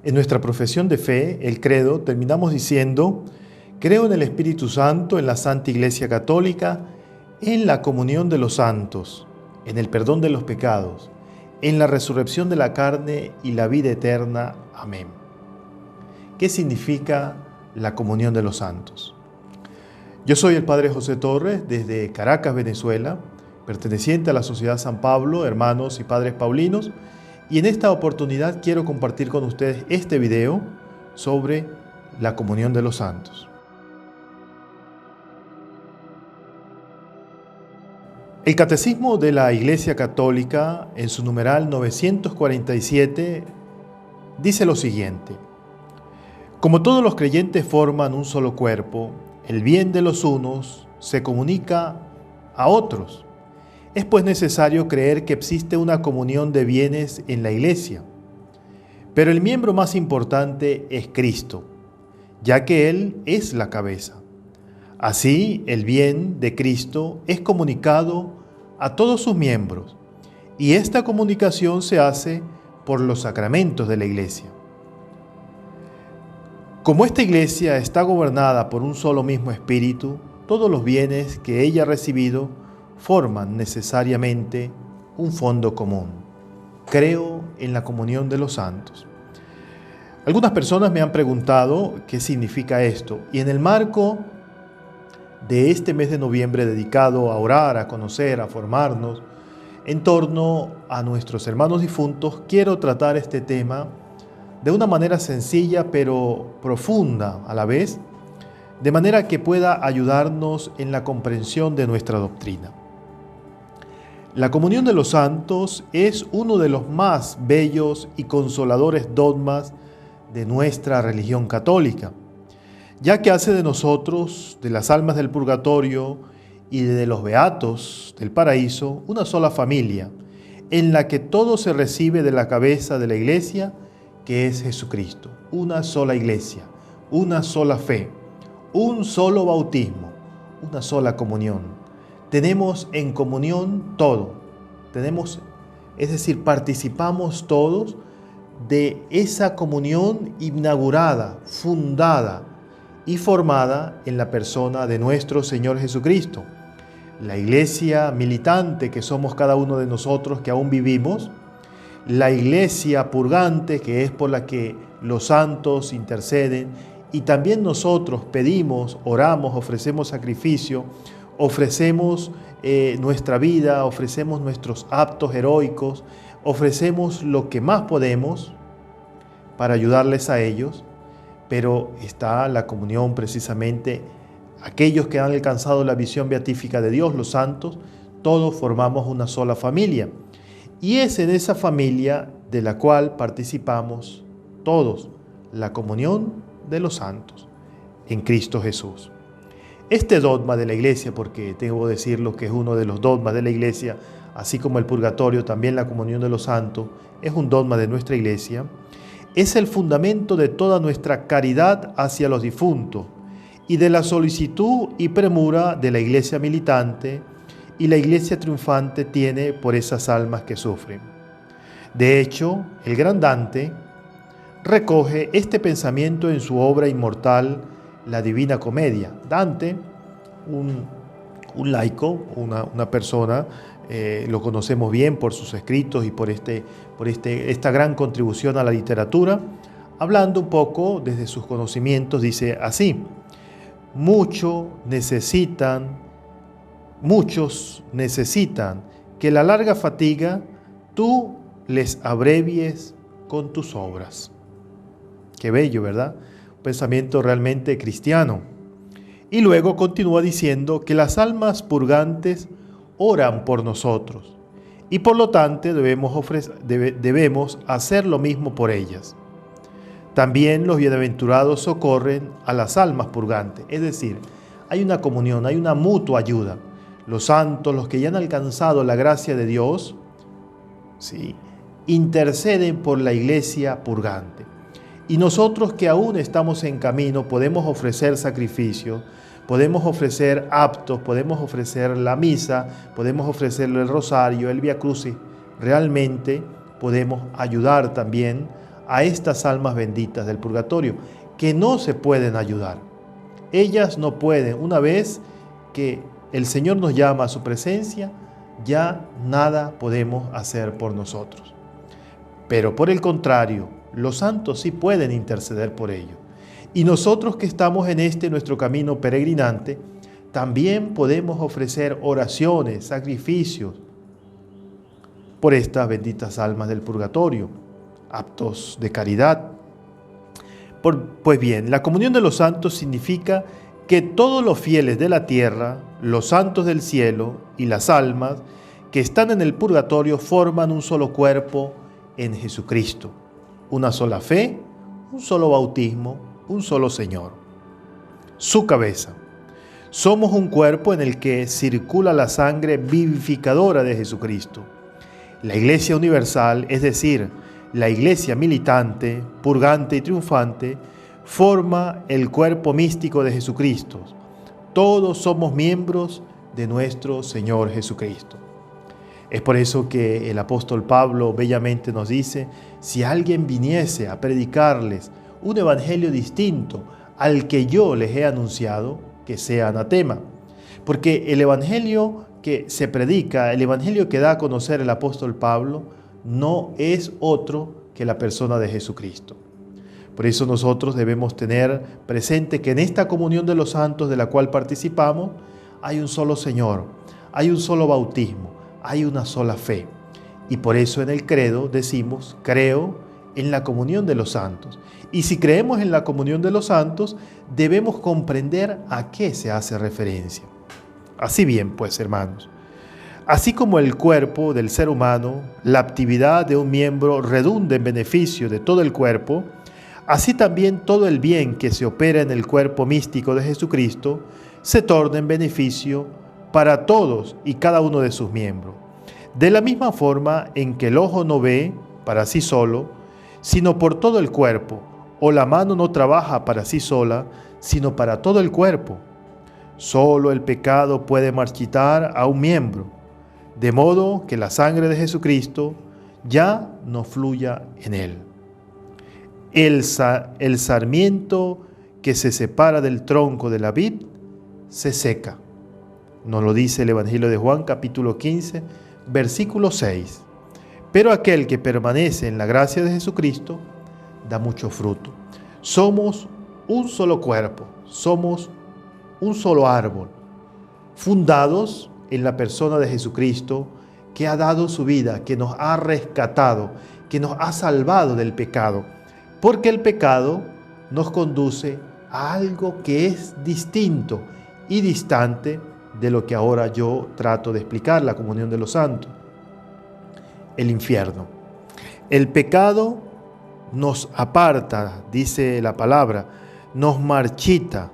En nuestra profesión de fe, el credo, terminamos diciendo: creo en el Espíritu Santo, en la Santa Iglesia Católica, en la comunión de los santos, en el perdón de los pecados, en la resurrección de la carne y la vida eterna. Amén. ¿Qué significa la comunión de los santos? Yo soy el Padre José Torres, desde Caracas, Venezuela, perteneciente a la Sociedad San Pablo, Hermanos y Padres Paulinos, y en esta oportunidad quiero compartir con ustedes este video sobre la comunión de los santos. El Catecismo de la Iglesia Católica, en su numeral 947, dice lo siguiente: como todos los creyentes forman un solo cuerpo, el bien de los unos se comunica a otros. Es pues necesario creer que existe una comunión de bienes en la Iglesia. Pero el miembro más importante es Cristo, ya que Él es la cabeza. Así, el bien de Cristo es comunicado a todos sus miembros, y esta comunicación se hace por los sacramentos de la Iglesia. Como esta Iglesia está gobernada por un solo mismo Espíritu, todos los bienes que ella ha recibido forman necesariamente un fondo común. Creo en la comunión de los santos. Algunas personas me han preguntado qué significa esto, y en el marco de este mes de noviembre dedicado a orar, a conocer, a formarnos en torno a nuestros hermanos difuntos, quiero tratar este tema de una manera sencilla pero profunda a la vez, de manera que pueda ayudarnos en la comprensión de nuestra doctrina. La comunión de los santos es uno de los más bellos y consoladores dogmas de nuestra religión católica, ya que hace de nosotros, de las almas del purgatorio y de los beatos del paraíso, una sola familia, en la que todo se recibe de la cabeza de la Iglesia, que es Jesucristo. Una sola Iglesia, una sola fe, un solo bautismo, una sola comunión. Tenemos en comunión todo. Es decir, participamos todos de esa comunión inaugurada, fundada y formada en la persona de nuestro Señor Jesucristo. La Iglesia militante que somos cada uno de nosotros que aún vivimos, la Iglesia purgante que es por la que los santos interceden, y también nosotros pedimos, oramos, ofrecemos sacrificio, ofrecemos nuestra vida, ofrecemos nuestros actos heroicos, ofrecemos lo que más podemos para ayudarles a ellos, pero está la comunión precisamente, aquellos que han alcanzado la visión beatífica de Dios, los santos, todos formamos una sola familia. Y es en esa familia de la cual participamos todos, la comunión de los santos en Cristo Jesús. Este dogma de la Iglesia, porque tengo que decirlo que es uno de los dogmas de la Iglesia, así como el purgatorio, también la comunión de los santos, es un dogma de nuestra Iglesia, es el fundamento de toda nuestra caridad hacia los difuntos y de la solicitud y premura de la Iglesia militante y la Iglesia triunfante tiene por esas almas que sufren. De hecho, el gran Dante recoge este pensamiento en su obra inmortal, La Divina Comedia. Dante, un laico, una persona, lo conocemos bien por sus escritos y por esta gran contribución a la literatura, hablando un poco desde sus conocimientos, dice así: muchos necesitan que la larga fatiga tú les abrevies con tus obras. Qué bello, ¿verdad? Un pensamiento realmente cristiano. Y luego continúa diciendo que las almas purgantes oran por nosotros y por lo tanto debemos hacer lo mismo por ellas. También los bienaventurados socorren a las almas purgantes, es decir, hay una comunión, hay una mutua ayuda. Los santos, los que ya han alcanzado la gracia de Dios, ¿sí?, interceden por la Iglesia purgante. Y nosotros que aún estamos en camino podemos ofrecer sacrificios, podemos ofrecer actos, podemos ofrecer la misa, podemos ofrecerle el rosario, el Vía Crucis. Realmente podemos ayudar también a estas almas benditas del purgatorio, que no se pueden ayudar. Ellas no pueden, una vez que el Señor nos llama a su presencia, ya nada podemos hacer por nosotros. Pero por el contrario, los santos sí pueden interceder por ellos. Y nosotros que estamos en nuestro camino peregrinante, también podemos ofrecer oraciones, sacrificios por estas benditas almas del purgatorio, actos de caridad. Pues bien, la comunión de los santos significa que todos los fieles de la tierra, los santos del cielo y las almas que están en el purgatorio forman un solo cuerpo en Jesucristo, una sola fe, un solo bautismo, un solo Señor. Su cabeza. Somos un cuerpo en el que circula la sangre vivificadora de Jesucristo. La Iglesia universal, es decir, la Iglesia militante, purgante y triunfante, forma el cuerpo místico de Jesucristo. Todos somos miembros de nuestro Señor Jesucristo. Es por eso que el apóstol Pablo bellamente nos dice: si alguien viniese a predicarles un evangelio distinto al que yo les he anunciado, que sea anatema. Porque el evangelio que se predica, el evangelio que da a conocer el apóstol Pablo, no es otro que la persona de Jesucristo. Por eso nosotros debemos tener presente que en esta comunión de los santos de la cual participamos, hay un solo Señor, hay un solo bautismo, hay una sola fe. Y por eso en el credo decimos: creo en la comunión de los santos. Y si creemos en la comunión de los santos, debemos comprender a qué se hace referencia. Así bien, pues, hermanos, así como el cuerpo del ser humano, la actividad de un miembro redunda en beneficio de todo el cuerpo, así también todo el bien que se opera en el cuerpo místico de Jesucristo se torna en beneficio para todos y cada uno de sus miembros. De la misma forma en que el ojo no ve para sí solo, sino por todo el cuerpo, o la mano no trabaja para sí sola, sino para todo el cuerpo. Solo el pecado puede marchitar a un miembro, de modo que la sangre de Jesucristo ya no fluya en él. El sarmiento que se separa del tronco de la vid se seca. Nos lo dice el Evangelio de Juan, capítulo 15, versículo 6. Pero aquel que permanece en la gracia de Jesucristo da mucho fruto. Somos un solo cuerpo, somos un solo árbol, fundados en la persona de Jesucristo, que ha dado su vida, que nos ha rescatado, que nos ha salvado del pecado, porque el pecado nos conduce a algo que es distinto y distante de lo que ahora yo trato de explicar, la comunión de los santos: el infierno. El pecado nos aparta, dice la palabra, nos marchita,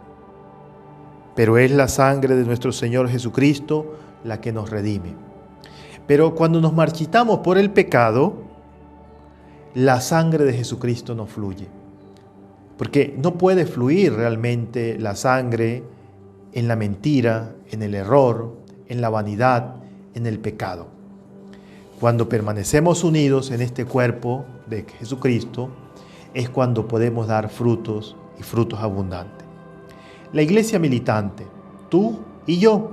pero es la sangre de nuestro Señor Jesucristo la que nos redime. Pero cuando nos marchitamos por el pecado, la sangre de Jesucristo no fluye, porque no puede fluir realmente la sangre en la mentira, en el error, en la vanidad, en el pecado. Cuando permanecemos unidos en este cuerpo de Jesucristo, es cuando podemos dar frutos y frutos abundantes. La iglesia militante, tú y yo,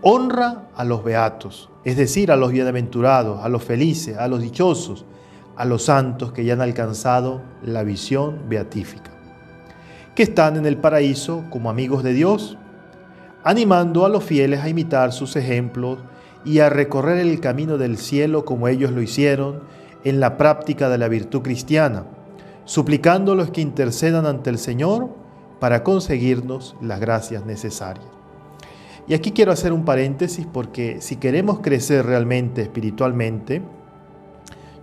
honra a los beatos, es decir, a los bienaventurados, a los felices, a los dichosos, a los santos que ya han alcanzado la visión beatífica, que están en el paraíso como amigos de Dios, animando a los fieles a imitar sus ejemplos y a recorrer el camino del cielo como ellos lo hicieron en la práctica de la virtud cristiana, suplicando a los que intercedan ante el Señor para conseguirnos las gracias necesarias. Y aquí quiero hacer un paréntesis, porque si queremos crecer realmente espiritualmente,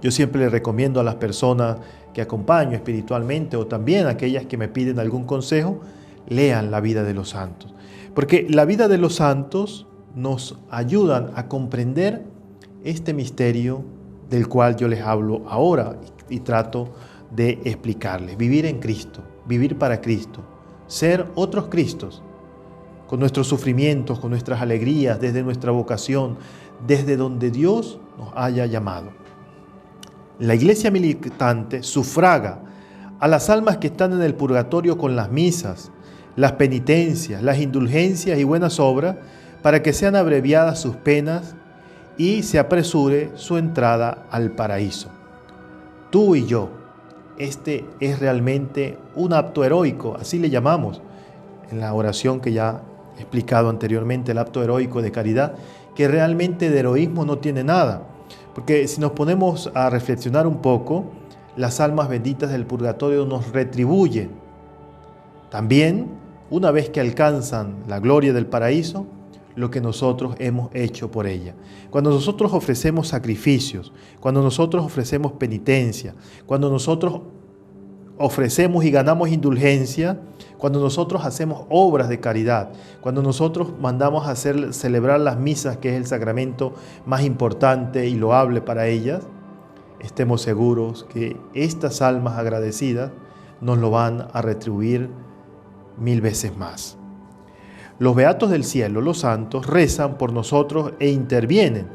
yo siempre le recomiendo a las personas que acompaño espiritualmente, o también a aquellas que me piden algún consejo, lean la vida de los santos. Porque la vida de los santos nos ayudan a comprender este misterio del cual yo les hablo ahora y trato de explicarles. Vivir en Cristo, vivir para Cristo, ser otros Cristos, con nuestros sufrimientos, con nuestras alegrías, desde nuestra vocación, desde donde Dios nos haya llamado. La iglesia militante sufraga a las almas que están en el purgatorio con las misas, las penitencias, las indulgencias y buenas obras, para que sean abreviadas sus penas y se apresure su entrada al paraíso. Tú y yo, este es realmente un acto heroico, así le llamamos en la oración que ya he explicado anteriormente, el acto heroico de caridad, que realmente de heroísmo no tiene nada. Porque si nos ponemos a reflexionar un poco, las almas benditas del purgatorio nos retribuyen. También, una vez que alcanzan la gloria del paraíso, lo que nosotros hemos hecho por ella. Cuando nosotros ofrecemos sacrificios, cuando nosotros ofrecemos penitencia, cuando nosotros ofrecemos y ganamos indulgencia, cuando nosotros hacemos obras de caridad, cuando nosotros mandamos a celebrar las misas, que es el sacramento más importante y loable para ellas, estemos seguros que estas almas agradecidas nos lo van a retribuir 1000 veces más. Los beatos del cielo, los santos, rezan por nosotros e intervienen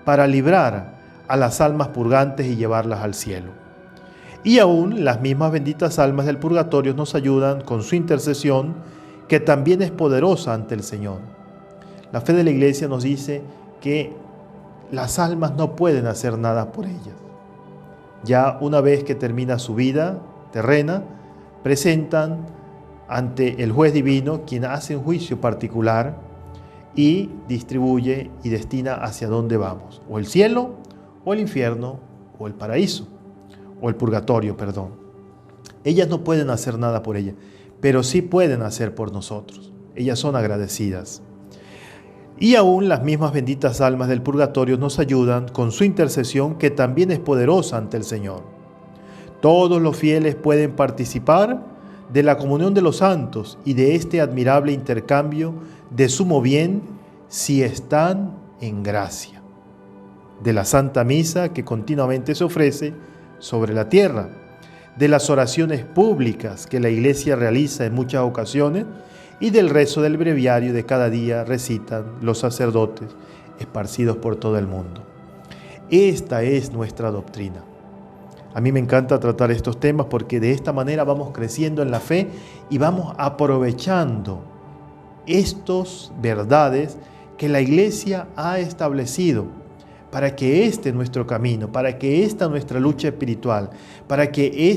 para librar a las almas purgantes y llevarlas al cielo. Y aún las mismas benditas almas del purgatorio nos ayudan con su intercesión, que también es poderosa ante el Señor. La fe de la Iglesia nos dice que las almas no pueden hacer nada por ellas. Ya una vez que termina su vida terrena, presentan ante el juez divino, quien hace un juicio particular y distribuye y destina hacia dónde vamos, o el cielo, o el infierno, o el paraíso, o el purgatorio, perdón. Ellas no pueden hacer nada por ella, pero sí pueden hacer por nosotros. Ellas son agradecidas. Y aún las mismas benditas almas del purgatorio nos ayudan con su intercesión, que también es poderosa ante el Señor. Todos los fieles pueden participar de la comunión de los santos y de este admirable intercambio de sumo bien si están en gracia. De la Santa Misa que continuamente se ofrece sobre la tierra, de las oraciones públicas que la Iglesia realiza en muchas ocasiones y del rezo del breviario de cada día recitan los sacerdotes esparcidos por todo el mundo. Esta es nuestra doctrina. A mí me encanta tratar estos temas porque de esta manera vamos creciendo en la fe y vamos aprovechando estas verdades que la Iglesia ha establecido para que nuestro camino, para que nuestra lucha espiritual, para que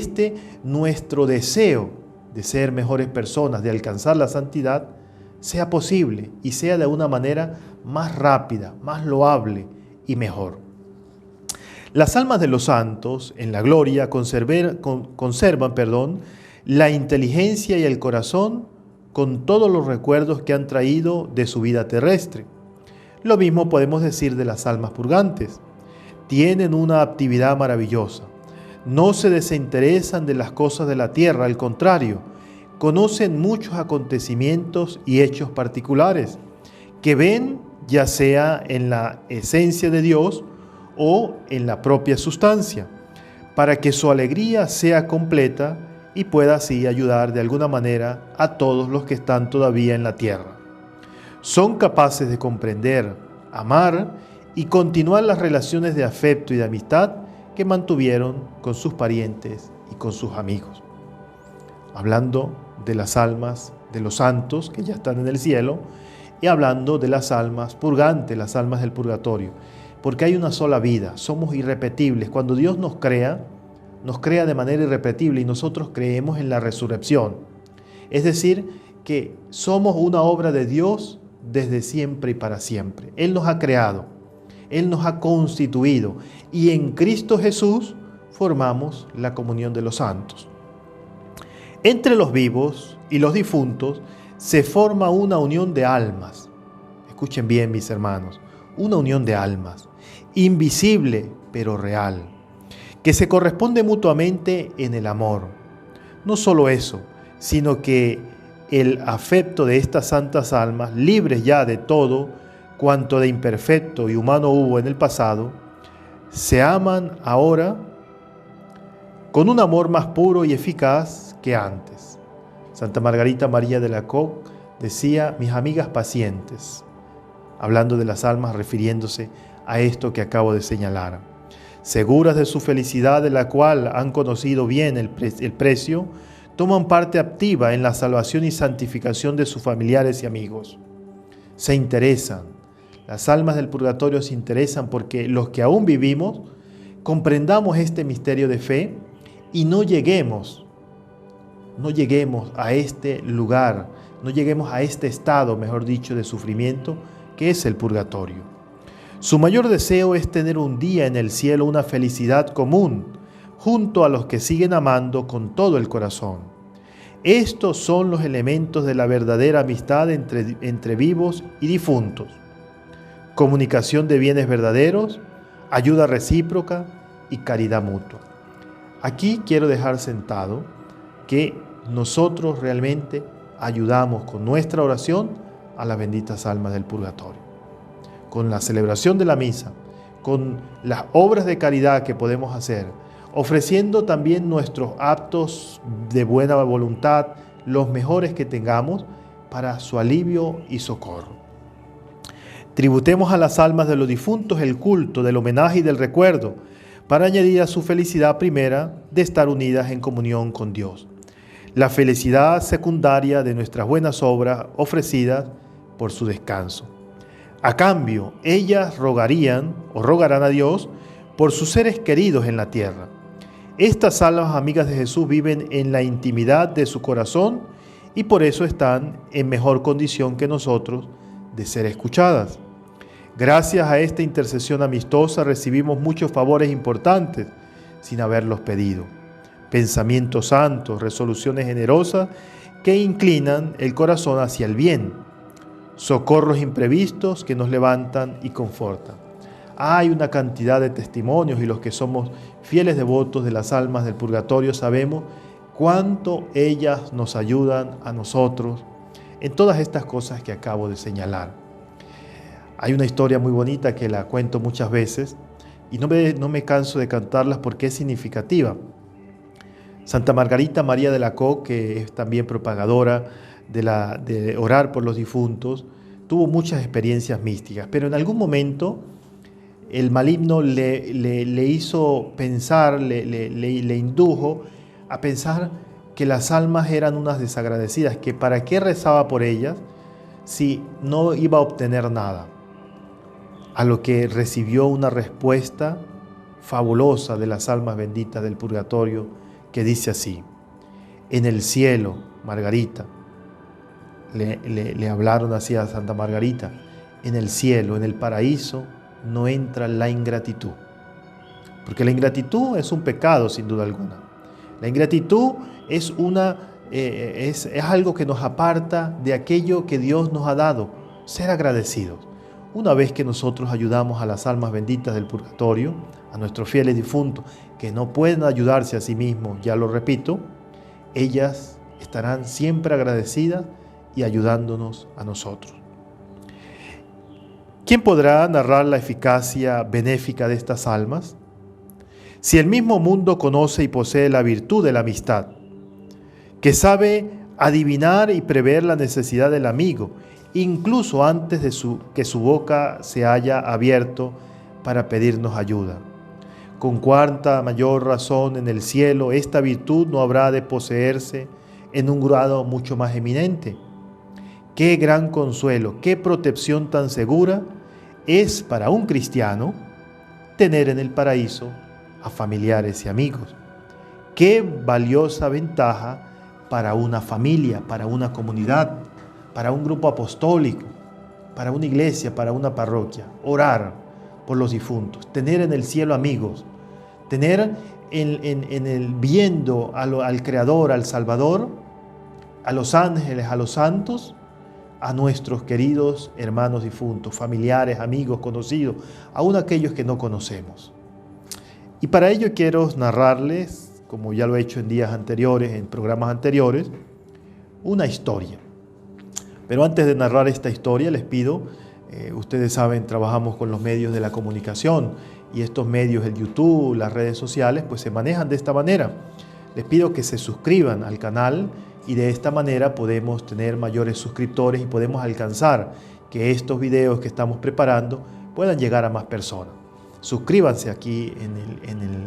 nuestro deseo de ser mejores personas, de alcanzar la santidad, sea posible y sea de una manera más rápida, más loable y mejor. Las almas de los santos en la gloria conservan la inteligencia y el corazón con todos los recuerdos que han traído de su vida terrestre. Lo mismo podemos decir de las almas purgantes. Tienen una actividad maravillosa. No se desinteresan de las cosas de la tierra, al contrario, conocen muchos acontecimientos y hechos particulares que ven ya sea en la esencia de Dios o en la propia sustancia, para que su alegría sea completa y pueda así ayudar de alguna manera a todos los que están todavía en la tierra. Son capaces de comprender, amar y continuar las relaciones de afecto y de amistad que mantuvieron con sus parientes y con sus amigos. Hablando de las almas de los santos que ya están en el cielo y hablando de las almas purgantes, las almas del purgatorio. Porque hay una sola vida, somos irrepetibles. Cuando Dios nos crea de manera irrepetible y nosotros creemos en la resurrección. Es decir, que somos una obra de Dios desde siempre y para siempre. Él nos ha creado, Él nos ha constituido y en Cristo Jesús formamos la comunión de los santos. Entre los vivos y los difuntos se forma una unión de almas. Escuchen bien, mis hermanos, una unión de almas, invisible pero real, que se corresponde mutuamente en el amor. No solo eso, sino que el afecto de estas santas almas, libres ya de todo cuanto de imperfecto y humano hubo en el pasado, se aman ahora con un amor más puro y eficaz que antes. Santa Margarita María de Alacoque decía, mis amigas pacientes, hablando de las almas, refiriéndose a esto que acabo de señalar. seguras de su felicidad, de la cual han conocido bien el precio, toman parte activa en la salvación y santificación de sus familiares y amigos. Se interesan. Las almas del purgatorio se interesan porque los que aún vivimos comprendamos este misterio de fe y no lleguemos a este lugar, no lleguemos a este estado, mejor dicho, de sufrimiento que es el purgatorio. Su mayor deseo es tener un día en el cielo una felicidad común, junto a los que siguen amando con todo el corazón. Estos son los elementos de la verdadera amistad entre vivos y difuntos. Comunicación de bienes verdaderos, ayuda recíproca y caridad mutua. Aquí quiero dejar sentado que nosotros realmente ayudamos con nuestra oración a las benditas almas del purgatorio. Con la celebración de la misa, con las obras de caridad que podemos hacer, ofreciendo también nuestros actos de buena voluntad, los mejores que tengamos, para su alivio y socorro. Tributemos a las almas de los difuntos el culto del homenaje y del recuerdo, para añadir a su felicidad primera de estar unidas en comunión con Dios. La felicidad secundaria de nuestras buenas obras ofrecidas por su descanso. A cambio, ellas rogarán a Dios por sus seres queridos en la tierra. Estas almas amigas de Jesús viven en la intimidad de su corazón y por eso están en mejor condición que nosotros de ser escuchadas. Gracias a esta intercesión amistosa recibimos muchos favores importantes sin haberlos pedido. Pensamientos santos, resoluciones generosas que inclinan el corazón hacia el bien. Socorros imprevistos que nos levantan y confortan. Hay una cantidad de testimonios y los que somos fieles devotos de las almas del purgatorio sabemos cuánto ellas nos ayudan a nosotros en todas estas cosas que acabo de señalar. Hay una historia muy bonita que la cuento muchas veces y no me canso de cantarlas porque es significativa. Santa Margarita María de Alacoque, que es también propagadora de orar por los difuntos, tuvo muchas experiencias místicas, pero en algún momento el maligno le hizo pensar, le indujo a pensar que las almas eran unas desagradecidas, que para qué rezaba por ellas si no iba a obtener nada. A lo que recibió una respuesta fabulosa de las almas benditas del purgatorio que dice así: en el cielo, Margarita, le hablaron así a Santa Margarita, en el cielo, en el paraíso, no entra la ingratitud. Porque la ingratitud es un pecado, sin duda alguna. La ingratitud es algo que nos aparta de aquello que Dios nos ha dado, ser agradecidos. Una vez que nosotros ayudamos a las almas benditas del purgatorio, a nuestros fieles difuntos que no pueden ayudarse a sí mismos, ya lo repito, ellas estarán siempre agradecidas y ayudándonos a nosotros. ¿Quién podrá narrar la eficacia benéfica de estas almas? Si el mismo mundo conoce y posee la virtud de la amistad, que sabe adivinar y prever la necesidad del amigo, incluso antes de que su boca se haya abierto para pedirnos ayuda. Con cuánta mayor razón en el cielo esta virtud no habrá de poseerse en un grado mucho más eminente. Qué gran consuelo, qué protección tan segura es para un cristiano tener en el paraíso a familiares y amigos. Qué valiosa ventaja para una familia, para una comunidad, para un grupo apostólico, para una iglesia, para una parroquia. Orar por los difuntos, tener en el cielo amigos, tener viendo al Creador, al Salvador, a los ángeles, a los santos, a nuestros queridos hermanos difuntos, familiares, amigos, conocidos, aún aquellos que no conocemos. Y para ello quiero narrarles, como ya lo he hecho en días anteriores, en programas anteriores, una historia. Pero antes de narrar esta historia les pido, ustedes saben, trabajamos con los medios de la comunicación y estos medios, el YouTube, las redes sociales, pues se manejan de esta manera. Les pido que se suscriban al canal y de esta manera podemos tener mayores suscriptores y podemos alcanzar que estos videos que estamos preparando puedan llegar a más personas. suscríbanse aquí en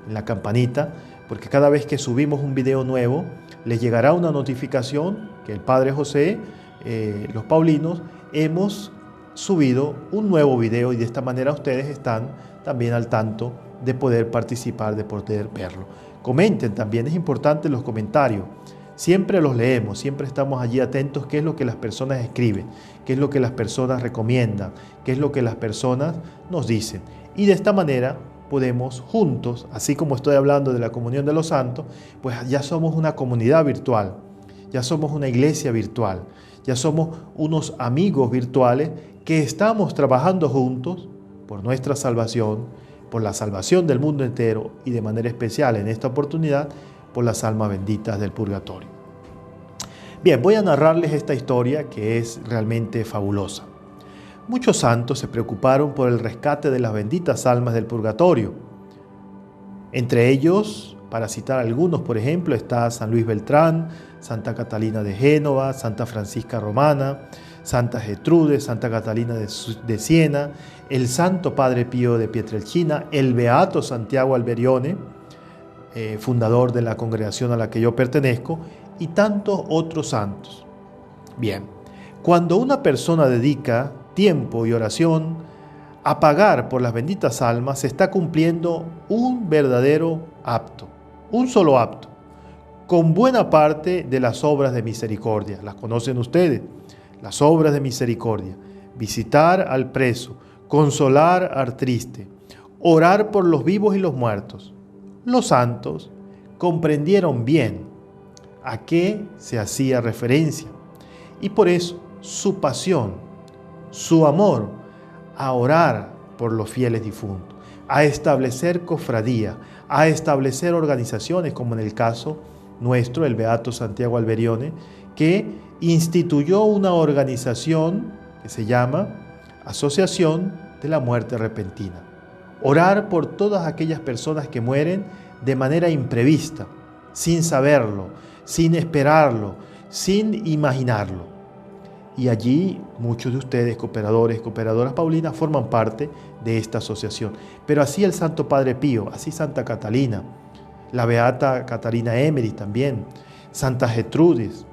la campanita, porque cada vez que subimos un video nuevo, les llegará una notificación que el Padre José, los Paulinos, hemos subido un nuevo video y de esta manera ustedes están también al tanto de poder participar, de poder verlo. Comenten también, es importante los comentarios. Siempre los leemos, siempre estamos allí atentos qué es lo que las personas escriben, qué es lo que las personas recomiendan, qué es lo que las personas nos dicen. Y de esta manera podemos juntos, así como estoy hablando de la comunión de los santos, pues ya somos una comunidad virtual, ya somos una iglesia virtual, ya somos unos amigos virtuales que estamos trabajando juntos por nuestra salvación, por la salvación del mundo entero y de manera especial en esta oportunidad por las almas benditas del purgatorio. Bien, voy a narrarles esta historia que es realmente fabulosa. Muchos santos se preocuparon por el rescate de las benditas almas del purgatorio. Entre ellos, para citar algunos, por ejemplo, está San Luis Beltrán, Santa Catalina de Génova, Santa Francisca Romana, Santa Gertrude, Santa Catalina de Siena, el Santo Padre Pío de Pietrelcina, el Beato Santiago Alberione, fundador de la congregación a la que yo pertenezco, y tantos otros santos. Bien, cuando una persona dedica tiempo y oración a pagar por las benditas almas, se está cumpliendo un verdadero acto, un solo acto, con buena parte de las obras de misericordia. Las conocen ustedes, las obras de misericordia: visitar al preso, consolar al triste, orar por los vivos y los muertos. Los santos comprendieron bien a qué se hacía referencia y por eso su pasión, su amor a orar por los fieles difuntos, a establecer cofradía, a establecer organizaciones como en el caso nuestro, el Beato Santiago Alberione, que instituyó una organización que se llama Asociación de la Muerte Repentina. Orar por todas aquellas personas que mueren de manera imprevista, sin saberlo, sin esperarlo, sin imaginarlo. Y allí muchos de ustedes, cooperadores, cooperadoras paulinas, forman parte de esta asociación. Pero así el Santo Padre Pío, así Santa Catalina, la Beata Catarina Emmerich también, Santa Gertrudis,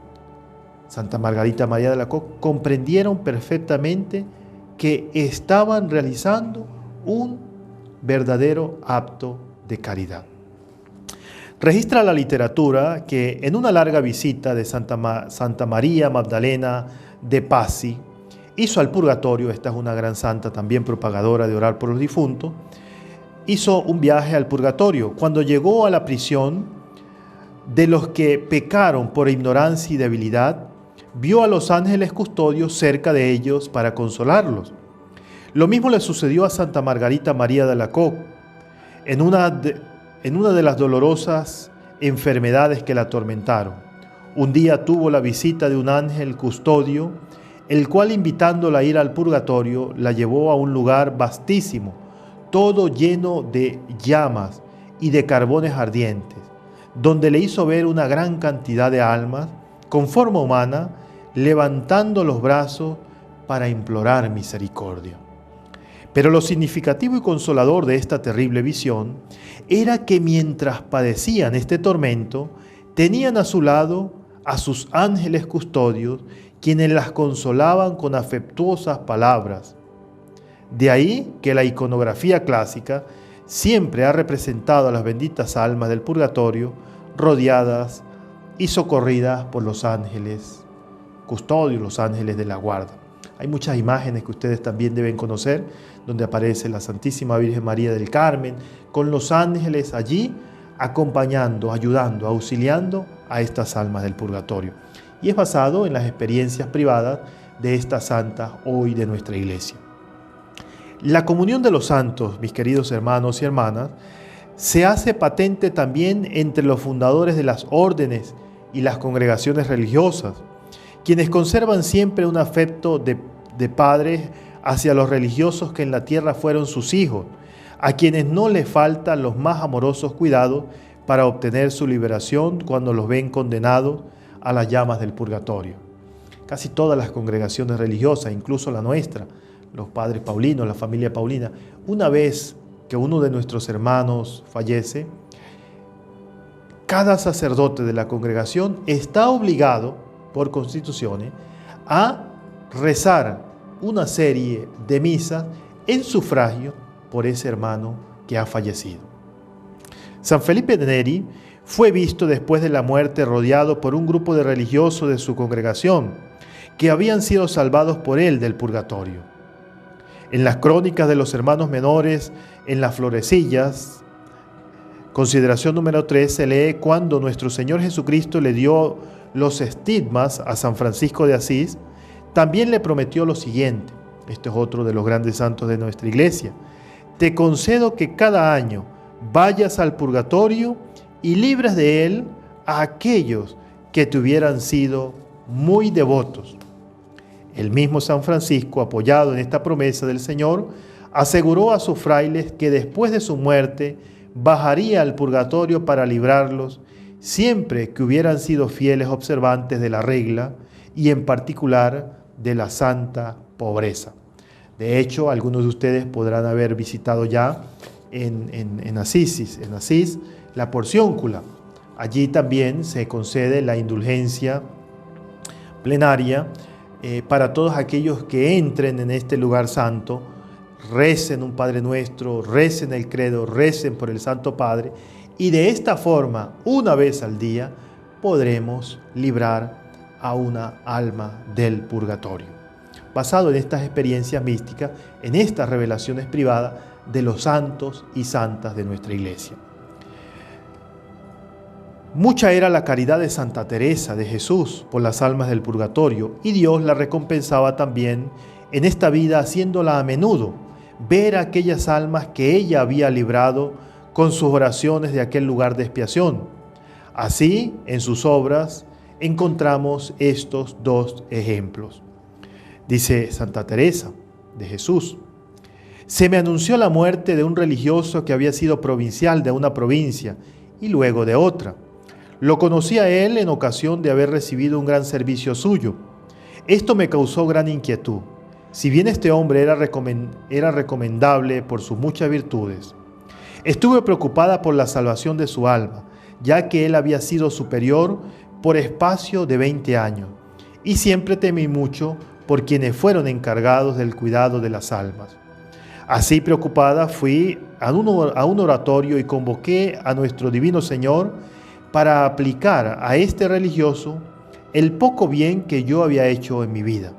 Santa Margarita María de Alacoque, comprendieron perfectamente que estaban realizando un verdadero acto de caridad. Registra la literatura que en una larga visita de Santa María Magdalena de Pazzi hizo al purgatorio, esta es una gran santa también propagadora de orar por los difuntos, hizo un viaje al purgatorio. Cuando llegó a la prisión de los que pecaron por ignorancia y debilidad, vio a los ángeles custodios cerca de ellos para consolarlos. Lo mismo le sucedió a Santa Margarita María de Alacoque en una de las dolorosas enfermedades que la atormentaron. Un día tuvo la visita de un ángel custodio, el cual, invitándola a ir al purgatorio, la llevó a un lugar vastísimo, todo lleno de llamas y de carbones ardientes, donde le hizo ver una gran cantidad de almas con forma humana, levantando los brazos para implorar misericordia. Pero lo significativo y consolador de esta terrible visión era que mientras padecían este tormento, tenían a su lado a sus ángeles custodios, quienes las consolaban con afectuosas palabras. De ahí que la iconografía clásica siempre ha representado a las benditas almas del purgatorio rodeadas y socorridas por los ángeles custodios, los ángeles de la guarda. Hay muchas imágenes que ustedes también deben conocer, donde aparece la Santísima Virgen María del Carmen, con los ángeles allí acompañando, ayudando, auxiliando a estas almas del purgatorio. Y es basado en las experiencias privadas de esta santa hoy de nuestra iglesia. La comunión de los santos, mis queridos hermanos y hermanas, se hace patente también entre los fundadores de las órdenes y las congregaciones religiosas, quienes conservan siempre un afecto de padres hacia los religiosos que en la tierra fueron sus hijos, a quienes no les faltan los más amorosos cuidados para obtener su liberación cuando los ven condenados a las llamas del purgatorio. Casi todas las congregaciones religiosas, incluso la nuestra, los padres paulinos, la familia paulina, una vez que uno de nuestros hermanos fallece, cada sacerdote de la congregación está obligado, por constitución, a rezar una serie de misas en sufragio por ese hermano que ha fallecido. San Felipe Neri fue visto después de la muerte rodeado por un grupo de religiosos de su congregación que habían sido salvados por él del purgatorio. En las crónicas de los hermanos menores, en las florecillas, consideración número 3, se lee cuando nuestro Señor Jesucristo le dio los estigmas a San Francisco de Asís, también le prometió lo siguiente. Este es otro de los grandes santos de nuestra iglesia. Te concedo que cada año vayas al purgatorio y libres de él a aquellos que te hubieran sido muy devotos. El mismo San Francisco, apoyado en esta promesa del Señor, aseguró a sus frailes que después de su muerte bajaría al purgatorio para librarlos siempre que hubieran sido fieles observantes de la regla y en particular de la santa pobreza. De hecho, algunos de ustedes podrán haber visitado ya en Asís, la Porciúncula. Allí también se concede la indulgencia plenaria para todos aquellos que entren en este lugar santo, recen un Padre Nuestro, recen el credo, recen por el Santo Padre, y de esta forma, una vez al día, podremos librar a una alma del purgatorio. Basado en estas experiencias místicas, en estas revelaciones privadas de los santos y santas de nuestra iglesia. Mucha era la caridad de Santa Teresa de Jesús por las almas del purgatorio, y Dios la recompensaba también en esta vida, haciéndola a menudo ver a aquellas almas que ella había librado con sus oraciones de aquel lugar de expiación. Así, en sus obras, encontramos estos dos ejemplos. Dice Santa Teresa de Jesús: se me anunció la muerte de un religioso que había sido provincial de una provincia y luego de otra. Lo conocí a él en ocasión de haber recibido un gran servicio suyo. Esto me causó gran inquietud. Si bien este hombre era recomendable por sus muchas virtudes, estuve preocupada por la salvación de su alma, ya que él había sido superior por espacio de 20 años, y siempre temí mucho por quienes fueron encargados del cuidado de las almas. Así preocupada fui a un oratorio y convoqué a nuestro Divino Señor para aplicar a este religioso el poco bien que yo había hecho en mi vida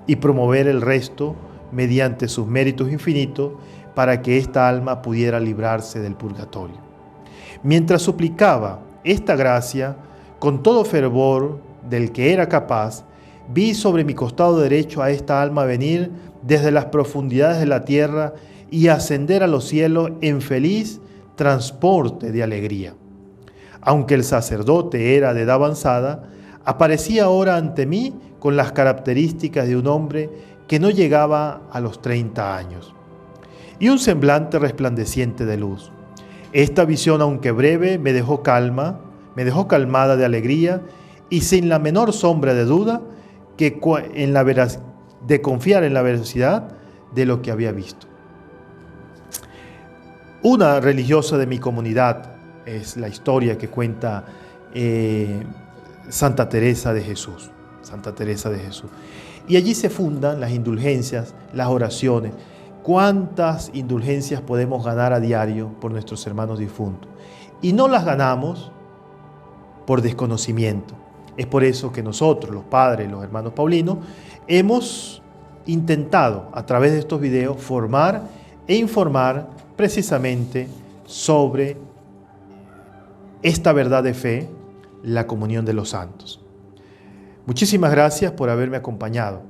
y promover el resto mediante sus méritos infinitos para que esta alma pudiera librarse del purgatorio. Mientras suplicaba esta gracia con todo fervor del que era capaz, vi sobre mi costado derecho a esta alma venir desde las profundidades de la tierra y ascender a los cielos en feliz transporte de alegría. Aunque el sacerdote era de edad avanzada, aparecía ahora ante mí con las características de un hombre que no llegaba a los 30 años, y un semblante resplandeciente de luz. Esta visión, aunque breve, me dejó calmada de alegría y sin la menor sombra de duda de confiar en la veracidad de lo que había visto. Una religiosa de mi comunidad es la historia que cuenta Santa Teresa de Jesús. Santa Teresa de Jesús. Y allí se fundan las indulgencias, las oraciones. ¿Cuántas indulgencias podemos ganar a diario por nuestros hermanos difuntos? Y no las ganamos por desconocimiento. Es por eso que nosotros, los padres, los hermanos paulinos, hemos intentado a través de estos videos formar e informar precisamente sobre esta verdad de fe, la comunión de los santos. Muchísimas gracias por haberme acompañado.